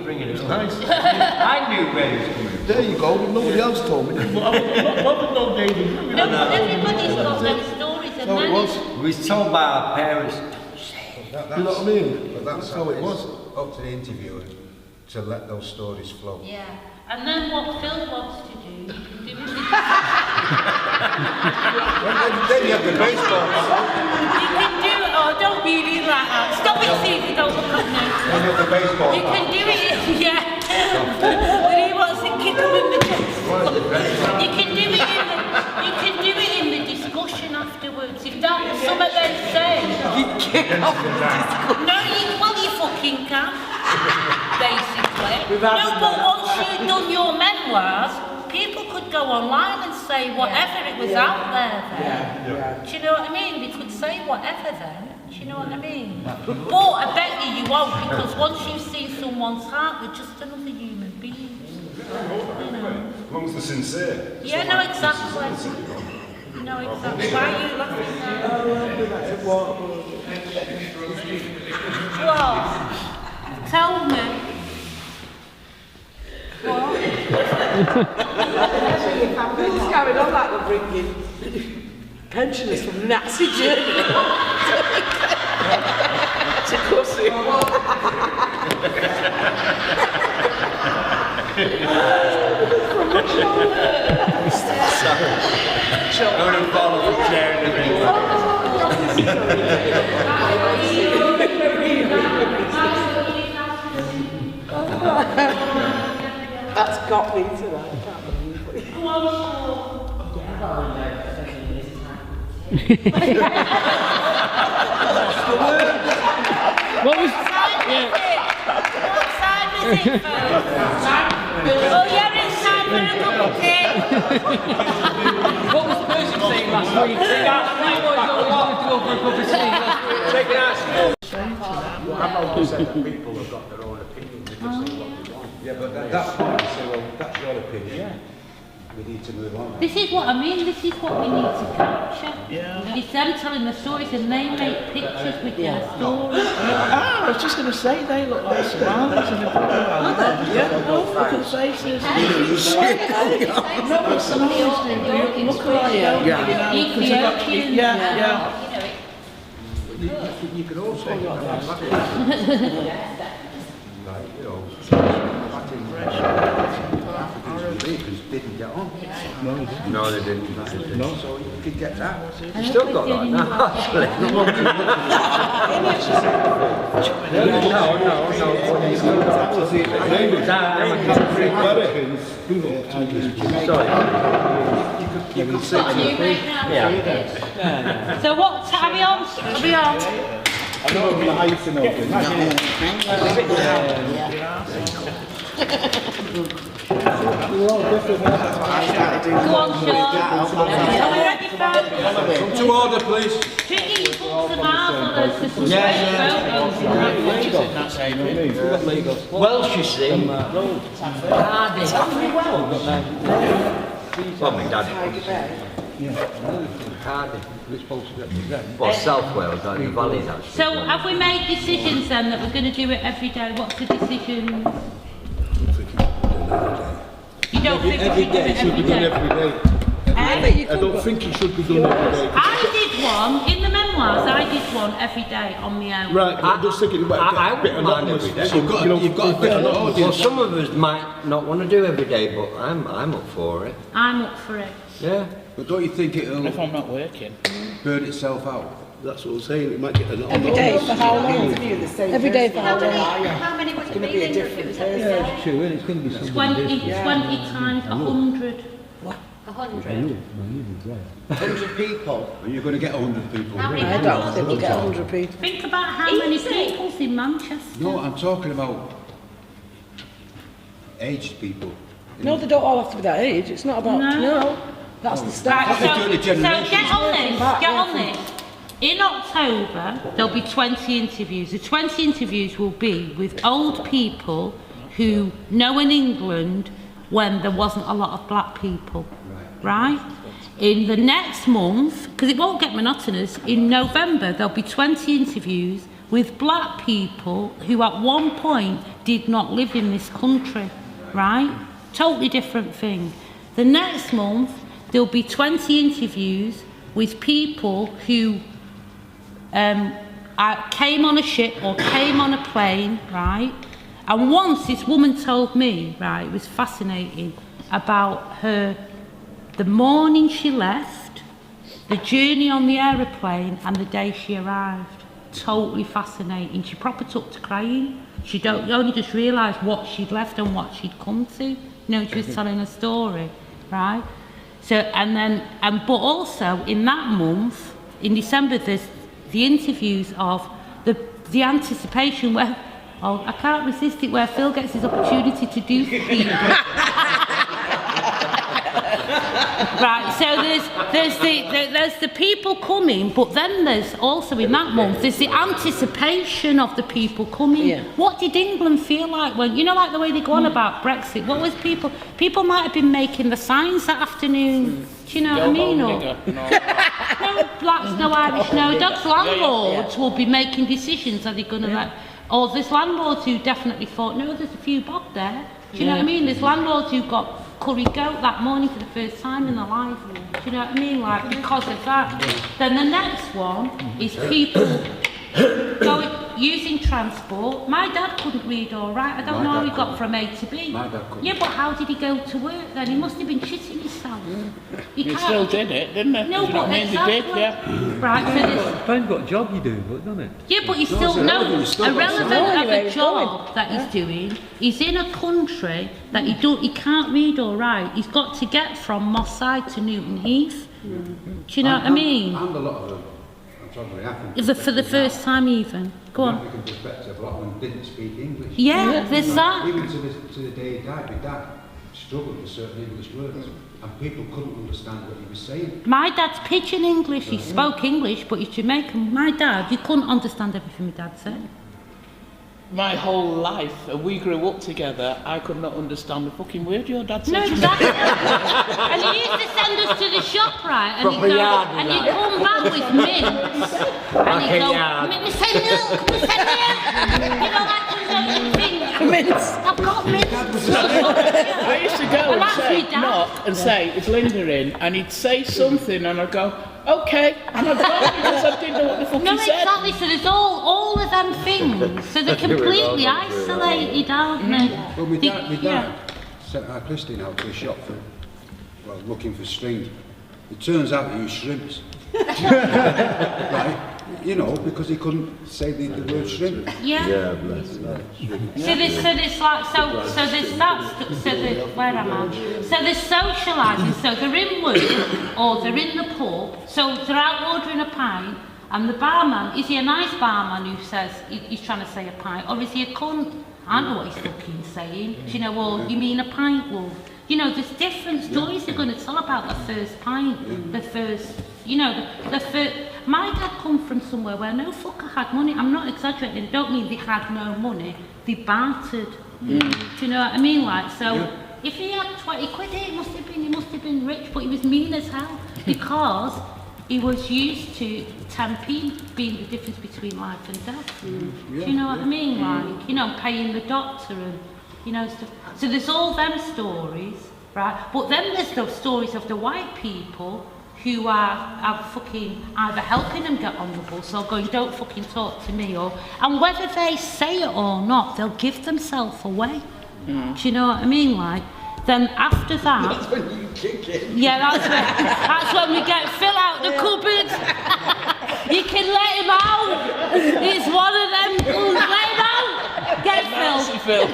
bringing it It's up. nice. I knew where he was coming from. There you go, nobody else told me. What would no David? No, but everybody's got their stories, and So it then was. We was told by our parents, don't say it. You know what I mean? But that's how it was. Up to the interviewer to let those stories flow. yeah. And then what Phil wants to do, you can do it. Then you have the baseball. You can do it, oh, don't be really like that. Stop it, Stevie, don't look at me. Then you have the baseball. You can do it, yeah. But he wants to kick him in the chest. You can do it in the discussion afterwards. If that's something they say. You kick off in the discussion. No, you fucking can. Basically. We've No, had but that. once you've done your memoirs, people could go online and say whatever it was out there then. Do you know what I mean? They could say whatever then. Do you know what I mean? But I bet you won't, because once you've seen someone's heart, they're just another human being. You know? As long as they're sincere. Yeah, no, exactly. No, exactly. Why are you laughing now? What? Tell me. What? Who's carried on like we're bringing pensioners from Nazi Germany to Cussy. I'm going to fall off the chair in the ring. That's got me tonight, I can't believe it. What was... What side is it first? Oh, yeah, it's time for a cup of tea. What was the person saying last week? Take out the night boys always wanted to go for a cup of tea. Take it out. I've always said that people have got their own opinion. They can say what they want. Yeah, but at that point you say, well, that's your opinion. Yeah. We need to move on. This is what I mean, this is what we need to capture. Yeah. It's them telling the stories and they make pictures with their stories. I was just going to say, they look like Somalis and everything. Yeah, look at the faces. No, but Somalis do. They look like Ethiopian. Yeah. You could also like, you know, Latin Africans didn't get on. No, they didn't. No. So you could get that. You still got that now, actually. Sorry. You could say So what, carry on? Carry on. I know the ice and everything. We're all different. Go on, Sean. Are we ready for Come to order, please. Tricky books are marvellous. There's some Yeah, great photos in that. Welsh, you see. Cardiff. Well, my dad. Cardiff. Well, South Wales, like the valleys, actually. So have we made decisions then that we're going to do it every day? What's the decision? You don't think we should do it every day? Every day. I don't think it should be done every day. I did one, in the memoirs, I did one every day on my own. Right, I'm just thinking about I a bit wouldn't mind anonymous. every day. So you've got a bit anonymous. Well, some of us might not want to do every day, but I'm up for it. I'm up for it. Yeah. But don't you think it'll If I'm not working. burn itself out? That's what I'm saying, it might get anonymous. Every day for how long? Every day for how long? How many would it be then if it was every day? It's true, and it's going to be something 20 times 100. 100? 100 people. Are you going to get 100 people? How many I don't think we'll get 100 people. Think about how many people's in Manchester. No, I'm talking about aged people. No, they don't all have to be that age. It's not about, no. That's the start. Right, so doing a generation. get on this. In October, there'll be 20 interviews. The 20 interviews will be with old people who know in England when there wasn't a lot of black people, right? In the next month, because it won't get monotonous, in November there'll be 20 interviews with black people who at one point did not live in this country, right? Totally different thing. The next month, there'll be 20 interviews with people who came on a ship or came on a plane, right? And once this woman told me, right, it was fascinating, about the morning she left, the journey on the aeroplane and the day she arrived. Totally fascinating. She proper took to crying. She only just realised what she'd left and what she'd come to. You know, she was telling a story, right? So, but also in that month, in December, there's the interviews of the anticipation where, oh, I can't resist it, where Phil gets his opportunity to do for people. Right, so there's the people coming, but then there's also in that month there's the anticipation of the people coming. Yeah. What did England feel like when, you know, like the way they go on about Brexit? What was people might have been making the signs that afternoon. Do you know what I mean? Or, no blacks, no Irish, no dogs. Landlords will be making decisions. Are they going to let? Or there's landlords who definitely thought, no, there's a few bob there. Do you know what I mean? There's landlords who got curry goat that morning for the first time in their life. Do you know what I mean? Like, because of that. Then the next one is people using transport. My dad couldn't read all right. I don't know how he got from A to B. My dad couldn't. Yeah, but how did he go to work then? He must have been shitting himself. He still did it, didn't he? No, but exactly. He did, yeah. Right, so this... Depends what job you're doing, but doesn't it? Yeah, but he's still irrelevant of a job that he's doing. He's in a country that he can't read or write. He's got to get from Moss Side to Newton Heath. Do you know what I mean? And a lot of them, I'm sorry, happened. For the first time even. Go on. African perspective, a lot of them didn't speak English. Yeah, there's that. Even to the day he died, my dad struggled with certain English words, and people couldn't understand what he was saying. My dad's pidgin English. He spoke English, but he's Jamaican. My dad, you couldn't understand everything my dad said. My whole life, we grew up together, I could not understand the fucking word your dad said. No, exactly. And he used to send us to the shop, right? And he'd come back with mints. And he'd go, Mr. Milk, Mr. Milk. You know, like thing. Mints. I've got mints. I used to go and say, knock and say, it's Linda in, and he'd say something and I'd go, okay, and I'd go because I didn't know what the fuck he said. No, exactly, so there's all of them things, so they're completely isolated, aren't they? Well, my dad sent our Christine out to a shop for, well, looking for string. It turns out he used shrimps. Right? You know, because he couldn't say the word shrimp. Yeah. Yeah, bless that. Where am I? So there's socialising, so they're in work or they're in the pub, so they're out ordering a pint, and the barman, is he a nice barman who says he's trying to say a pint, or is he a cunt? I know what he's fucking saying. Do you know, well, you mean a pint, love? You know, there's different stories they're going to tell about the first pint, the first, you know, the first. My dad come from somewhere where no fucker had money. I'm not exaggerating. I don't mean they had no money. They bartered. Do you know what I mean? Like, so if he had 20 quid, he must have been rich, but he was mean as hell because he was used to 10p being the difference between life and death. Do you know what I mean? Like, you know, paying the doctor and, you know, stuff. So there's all them stories, right? But then there's the stories of the white people who are fucking either helping them get on the bus or going, don't fucking talk to me, or, and whether they say it or not, they'll give themselves away. Do you know what I mean? Like, then after that... That's when you kick it. Yeah, that's when we get Phil out the cupboard. You can let him out. It's one of them. Let him out. Get Phil.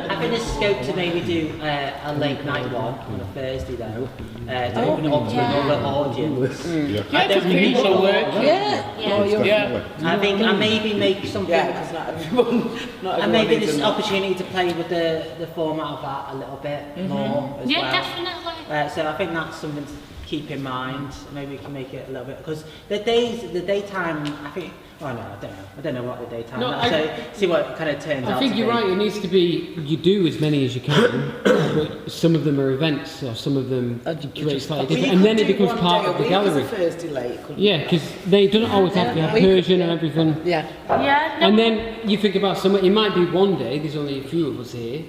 I've been a scope to maybe do a late night one on a Thursday though, to open it up to another audience. Yeah, because people are working. Yeah. I think I maybe make something. Because not everyone. And maybe this opportunity to play with the format of that a little bit more as well. Definitely. So I think that's something to keep in mind. Maybe we can make it a little bit, because the daytime, I think. Oh no, I don't know what the daytime. No, so see what it kind of turns out. I think you're right. It needs to be, you do as many as you can, but some of them are events, or some of them curate slightly We different, and then could it do becomes one part day a of the week as a gallery. Thursday late, couldn't we? Yeah, because they don't always have to have Persian and everything. Yeah. Yeah, no, And then you think about someone, it might be one day, there's only a few of us here,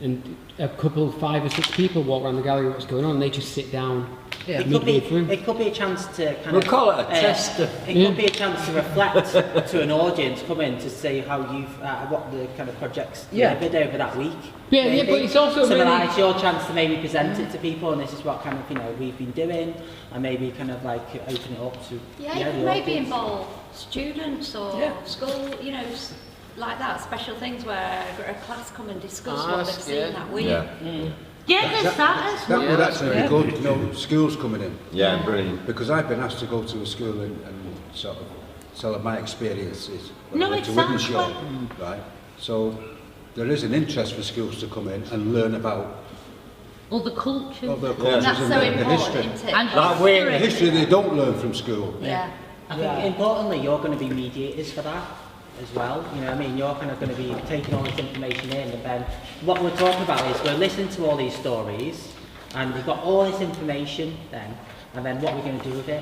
and a couple, 5 or 6 people walk around the gallery, what's going on, and they just sit down Yeah. midway through. It could be a chance to kind We'll of... call it a tester. It could be a chance to reflect to an audience, come in to see how you've, what the kind of projects delivered over that week. Yeah, yeah, but it's also Something really... like it's your chance to maybe present it to people, and this is what kind of, we've been doing, and maybe kind of like open it up to Yeah, the you could maybe audience. involve students or school, like that, special things where a class come and discuss what they've seen that week. Yeah. yeah, there's that as That well. would actually be good, schools coming in. Yeah, brilliant. Because I've been asked to go to a school and sort of tell my experiences. when I No, went to exactly. Wythenshawe, right? So there is an interest for schools to come in and learn about Other cultures. other Yeah. cultures That's and so the important, history. isn't it? And That way, The history they don't learn from school. Yeah. I think importantly, you're going to be mediators for that as well. You're kind of going to be taking all this information in, and then what we're talking about is we're listening to all these stories, and we've got all this information then, and then what we're going to do with it.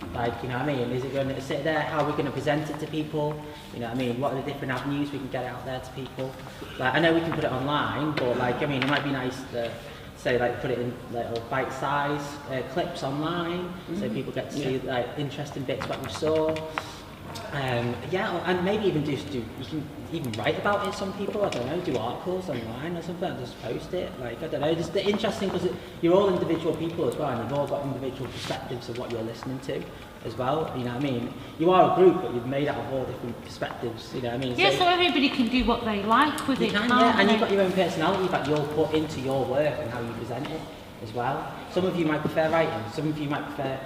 Is it going to sit there? How are we going to present it to people? What are the different avenues we can get it out there to people? I know we can put it online, but it might be nice to say put it in little bite-size clips online, so people get to see interesting bits what we saw. And maybe even you can even write about it. Some people, I don't know, do articles online or something, and just post it. I don't know, just interesting because you're all individual people as well, and you've all got individual perspectives of what you're listening to as well. You are a group, but you've made out of all different perspectives. Yeah, so everybody can do what they like with it, And can't you've got they? your own personality that you'll put into your work and how you present it as well. Some of you might prefer writing, some of you might prefer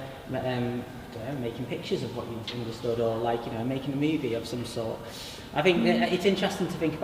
making pictures of what you've understood, or making a movie of some sort. I think it's interesting to think about